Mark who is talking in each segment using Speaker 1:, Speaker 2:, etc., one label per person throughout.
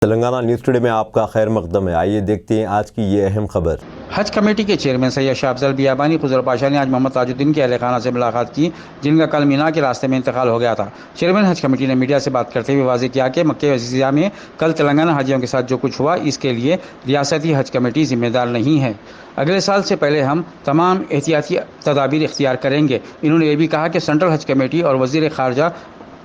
Speaker 1: Telangana news today में आपका खैर मकदम है। आइए देखते हैं आज की ये अहम खबर।
Speaker 2: हज कमेटी के चेयरमैन सैयद शाह अफजल बियाबानी खुजर पाशा ने आज मोहम्मद ताजुद्दीन के अहल खाना से मुलाकात की, जिनका कल मीना के रास्ते में इंतकाल हो गया था। चेयरमैन हज कमेटी ने मीडिया से बात करते हुए वाज़ेह किया कि मक्के अज़ीज़ा में कल तेलंगाना हाजियों के साथ जो कुछ हुआ, इसके लिए रियासती हज कमेटी जिम्मेदार नहीं है। अगले साल से पहले हम तमाम एहतियाती तदाबीर इख्तियार करेंगे। इन्होंने ये भी कहा कि सेंट्रल हज कमेटी और वज़ीर ख़ारजा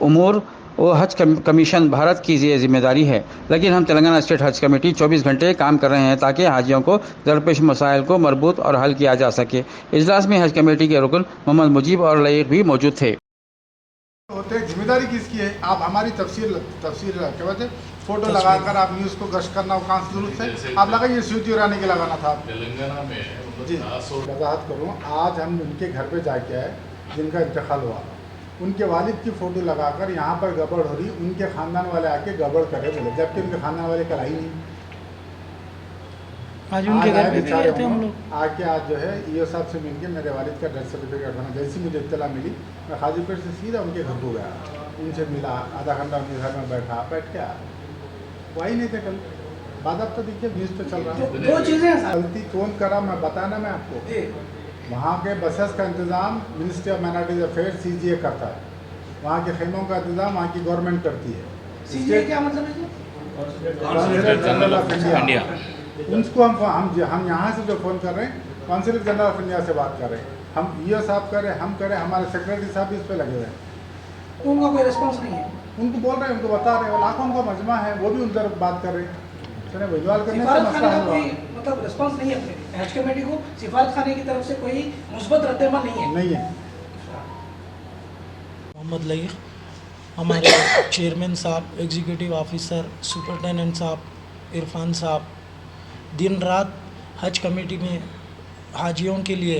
Speaker 2: उमूर और हज कमीशन भारत की ये जिम्मेदारी है, लेकिन हम तेलंगाना स्टेट हज कमेटी 24 घंटे काम कर रहे हैं ताकि हाजियों को दरपेश मसाइल को मरबूत और हल किया जा सके। इजलास में हज कमेटी के रुकन मोहम्मद मुजीब और लईक भी मौजूद थे।
Speaker 3: होते जिम्मेदारी किसकी है? आप हमारी तफसीर क्या कहते फोटो लगाकर आप न्यूज़ को गश्त करना कहाँ से जरूरत है? आप लगाइए स्मृति ईरानी के लगाना था।
Speaker 4: तेलंगाना में
Speaker 3: जी वजाहत करूँ, आज हम उनके घर पे जाके आए जिनका इंतकाल हुआ, उनके वालिद की फ़ोटो लगाकर यहाँ पर गड़बड़ हो रही, उनके ख़ानदान वाले आके गड़बड़ करे बोले, जबकि उनके ख़ानदान वाले कल आई नहीं।
Speaker 5: आज उनके घर पे गए थे हम लोग।
Speaker 3: आके आज जो है ईओ साहब से मिलके मेरे वालिद का डेथ सर्टिफिकेट बना। जैसी मुझे इत्तला मिली, मैं हाजीपुर से सीधा उनके घर को गया, उनसे मिला, आधा घंटा उनके घर में बैठ के आया। वही नहीं थे कल। बाद अब तो देखिए न्यूज़ पे चल रहा है।
Speaker 5: दो चीज़ें
Speaker 3: गलती कौन करा मैं बताना मैं आपको। वहाँ के बसेस का इंतज़ाम ministry of minorities affairs CGA करता है। वहाँ के खेमों का इंतज़ाम वहाँ की गवर्नमेंट करती है।
Speaker 5: CGA क्या मतलब है?
Speaker 3: Consulate general of India. उनको हम यहाँ से जो फ़ोन कर रहे हैं, कॉन्सुलेट जनरल ऑफ इंडिया से बात कर रहे हैं। हम ईओ साहब करें, हम करें, हमारे सेक्रेटरी साहब भी इस पर लगे हुए हैं।
Speaker 5: उनका कोई रिस्पॉन्स नहीं है।
Speaker 3: उनको बोल रहे हैं, उनको बता रहे हैं, लाखों का मजमा है, वो भी उन तरफ बात कर रहे हैं। विजुअल करने से
Speaker 5: सिफारत
Speaker 3: मसला
Speaker 5: खाने का
Speaker 3: हुआ।
Speaker 5: कोई मतलब रिस्पॉन्स नहीं है अपने हज कमेटी को, सिफारत खाने की तरफ से कोई मुस्बत रद्द-ए-अमल नहीं है।
Speaker 3: नहीं है।
Speaker 6: मोहम्मद लईक, हमारे चेयरमैन साहब, एग्जीक्यूटिव ऑफिसर, सुपरटेंडेंट साहब, इरफान साहब दिन रात हज कमेटी में हाजियों के लिए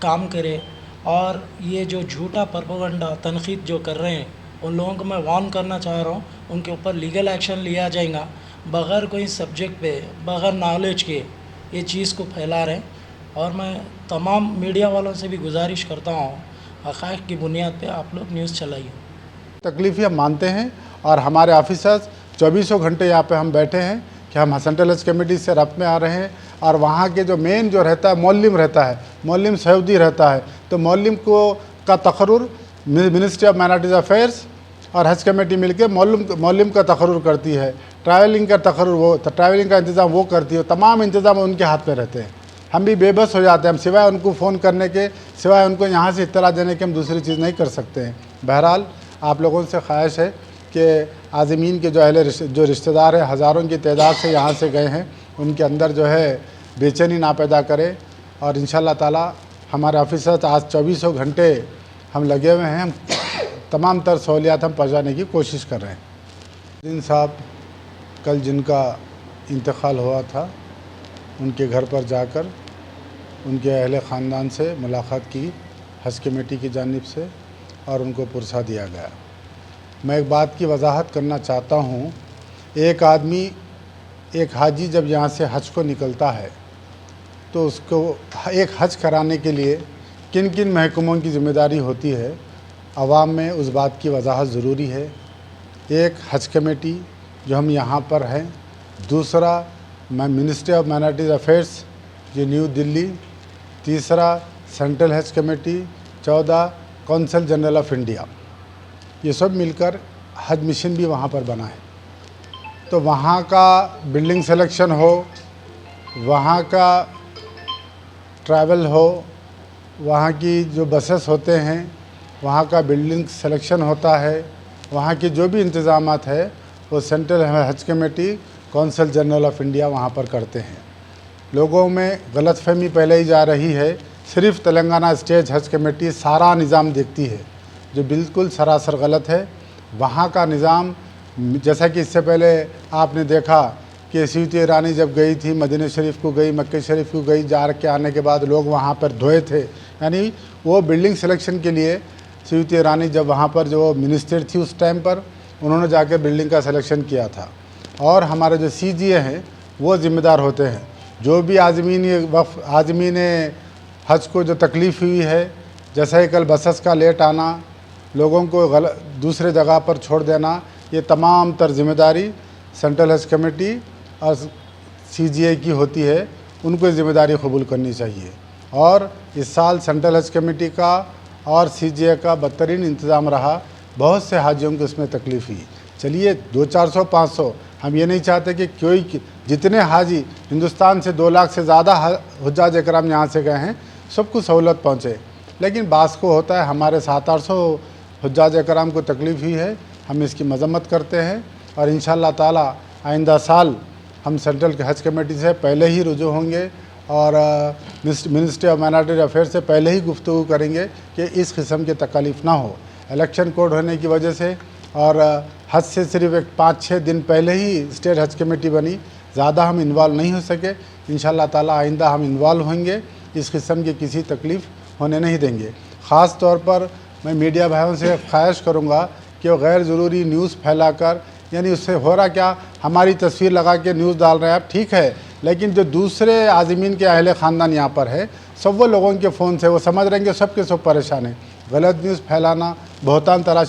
Speaker 6: काम करें, और ये जो झूठा प्रोपेगेंडा तनकीद जो कर रहे हैं, उन लोगों को मैं वार्न करना चाह रहा हूँ, उनके ऊपर लीगल एक्शन लिया जाएगा। बग़ैर कोई सब्जेक्ट पे, बग़ैर नॉलेज के ये चीज़ को फैला रहे हैं। और मैं तमाम मीडिया वालों से भी गुजारिश करता हूँ, हक़ाइक़ की बुनियाद पे आप लोग न्यूज़ चलाइए।
Speaker 3: तकलीफ़ हम मानते हैं, और हमारे ऑफिसर्स 24 घंटे यहाँ पे हम बैठे हैं कि हम सेंट्रल हज कमेटी से रब्त में आ रहे हैं। और वहाँ के जो मेन जो रहता है मौलम रहता है, मौलम सऊदी रहता है, तो मौलम को का तकर्रुर मिनिस्ट्री ऑफ माइनॉरिटीज अफेयर्स और हज कमेटी मिलकर मौलम का तकर्रुर करती है। ट्रैवलिंग का तकर्रुर वो, ट्रैवलिंग का इंतज़ाम वो करती है। तमाम इंतज़ाम उनके हाथ पे रहते हैं। हम भी बेबस हो जाते हैं। हम सिवाय उनको फ़ोन करने के, सिवाय उनको यहाँ से इत्तला देने के हम दूसरी चीज़ नहीं कर सकते हैं। बहरहाल आप लोगों से ख्वाहिश है कि आज़मीन के जो रिश्तेदार हैं, हज़ारों की तादाद से यहाँ से गए हैं, उनके अंदर जो है बेचैनी ना पैदा करें। और इंशाअल्लाह ताला हमारे ऑफिसर आज 24 घंटे हम लगे हुए हैं। हम तमाम तर सहूलियात हम पहुँचाने की कोशिश कर रहे हैं। दिन साहब कल जिनका इंतकाल हुआ था, उनके घर पर जाकर उनके अहले ख़ानदान से मुलाकात की हज कमेटी की जानिब से, और उनको पुरसा दिया गया। मैं एक बात की वजाहत करना चाहता हूँ। एक आदमी, एक हाजी जब यहाँ से हज को निकलता है, तो उसको एक हज कराने के लिए किन किन महकमों की ज़िम्मेदारी होती है, आवाम में उस बात की वजाहत ज़रूरी है। एक हज कमेटी जो हम यहाँ पर हैं, दूसरा मिनिस्ट्री ऑफ माइनॉरिटीज अफेयर्स जो न्यू दिल्ली, तीसरा सेंट्रल हज committee, 14 council general of India, ये सब मिलकर हज मिशन भी वहाँ पर बना है। तो वहाँ का बिल्डिंग सिलेक्शन हो, वहाँ का ट्रैवल हो, वहाँ की जो बसेस होते हैं, वहाँ का बिल्डिंग सिलेक्शन होता है, वहाँ की जो भी इंतज़ामात है वो सेंट्रल हज committee, council general of India वहाँ पर करते हैं। लोगों में गलतफहमी पहले ही जा रही है, सिर्फ़ तेलंगाना स्टेट हज कमेटी सारा निज़ाम देखती है, जो बिल्कुल सरासर गलत है। वहाँ का निज़ाम, जैसा कि इससे पहले आपने देखा कि स्मृति ईरानी जब गई थी, मदीना शरीफ को गई, मक्के शरीफ को गई, जा के आने के बाद लोग वहाँ पर धोए थे। यानी वो बिल्डिंग सिलेक्शन के लिए स्मृति ईरानी जब वहाँ पर जो मिनिस्टर थी उस टाइम पर, उन्होंने जाकर बिल्डिंग का सिलेक्शन किया था। और हमारे जो CGA हैं वो ज़िम्मेदार होते हैं। जो भी आज़मीन हज को जो तकलीफ़ हुई है, जैसा ही कल बसेस का लेट आना, लोगों को दूसरे जगह पर छोड़ देना, ये तमाम तर जिम्मेदारी सेंट्रल हज कमेटी और CGI की होती है, उनको जिम्मेदारी कबूल करनी चाहिए। और इस साल सेंट्रल हज कमेटी का और CGI का बदतरीन इंतज़ाम रहा, बहुत से हाजियों को इसमें तकलीफ़ हुई। चलिए 200-400-500, हम ये नहीं चाहते कि कोई, जितने हाजी हिंदुस्तान से 2 लाख से ज़्यादा हुज्जाज इकराम यहाँ से गए हैं, सबको सहूलत पहुँचे, लेकिन बास को होता है हमारे 700-800 हुज्जाज इकराम को तकलीफ़ हुई है। हम इसकी मजम्मत करते हैं और इंशाअल्लाह ताला आइंदा साल हम सेंट्रल हज कमेटी से पहले ही रुजू होंगे और मिनिस्ट्री ऑफ माइनॉरिटी अफेयर से पहले ही गुफ्तगू करेंगे कि इस किस्म की तकलीफ़ ना हो। इलेक्शन कोड होने की वजह से और हज से सिर्फ एक 5-6 दिन पहले ही स्टेट हज कमेटी बनी, ज़्यादा हम इन्वॉल्व नहीं हो सके। इंशाअल्लाह ताला आइंदा हम इन्वॉल्व होंगे, इस किस्म की किसी तकलीफ़ होने नहीं देंगे। ख़ास तौर पर मैं मीडिया भाइयों से ख्वाहिश करूँगा कि वो गैर ज़रूरी न्यूज़ फैलाकर, यानी उससे हो रहा क्या, हमारी तस्वीर लगा के न्यूज़ डाल रहे हैं आप, ठीक है, लेकिन जो दूसरे आज़मीन के अहले ख़ानदान यहाँ पर है, सब वो लोगों के फ़ोन से वो समझ रहे हैं कि सब के सब परेशान हैं। गलत न्यूज़ फैलाना, बहतान तराशी